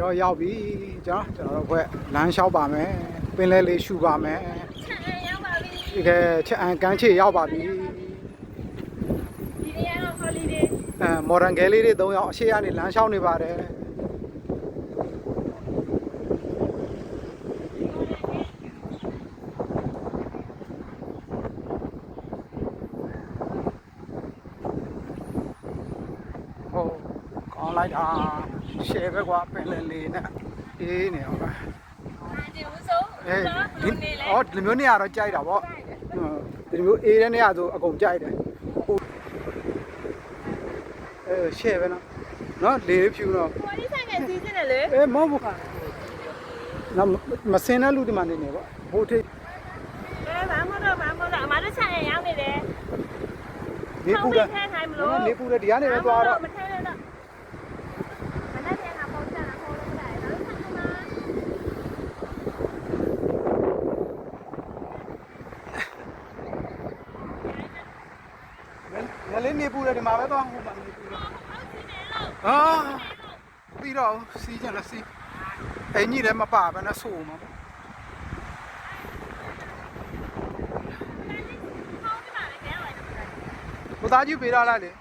တော်ရောက်ပြီကျွန်တော်တို့ဘက်လမ်းလျှောက်ပါမယ်ပင်လယ်လေးရှူပါမယ်ရောက်ပါပြီဒီကချက်အန်ကန်းချေရောက်ပါပြီဒီနေ့ကတော့ holiday မော်ဒန်ကဲလေးတွေ3ယောက်အရှိကနေလမ်းလျှောက်နေပါတယ်ကောင်းလိုက်တာရှယ်ပဲကွာပင်လယ်လေးနဲ့အေးနေအောင်ပါဒီဦးစိုးဒီမျိုးနေရာတော့ကြိုက်တာဗောဒီမျိုးအေးတဲ့နေရာဆိုအကုန်ကြိုက်တယ်ရှယ်ပဲနော်လေဖြူတော့ကိုလေးဆိုင်ကစီးစင်းတယ်လေမဟုတ်ဘူးခါနော်မစင်းတဲ့လူဒီမှာနေနေဗောဟိုထိပ်ဘာမတော့အမတို့ဆိုင်ရောက်နေတယ်နေပူတယ်နေပူတယ်ဒီကနေပဲသွားတော့မထဲနဲ့တော့မနဲ့ပြန်လာပေါ့ချာခေါ်လို့ရတယ်ဒါလို့ဆိုင်မှာလည်းနေပူတယ်ဒီမှာပဲသွားဟိုမှာနေပူတယ်ပြီးတော့စီးကြလားစီးအိမ်ကြီးလည်းမပါဘဲနဲ့ဆိုမှာဘုသားကြီးပေးရလားလေ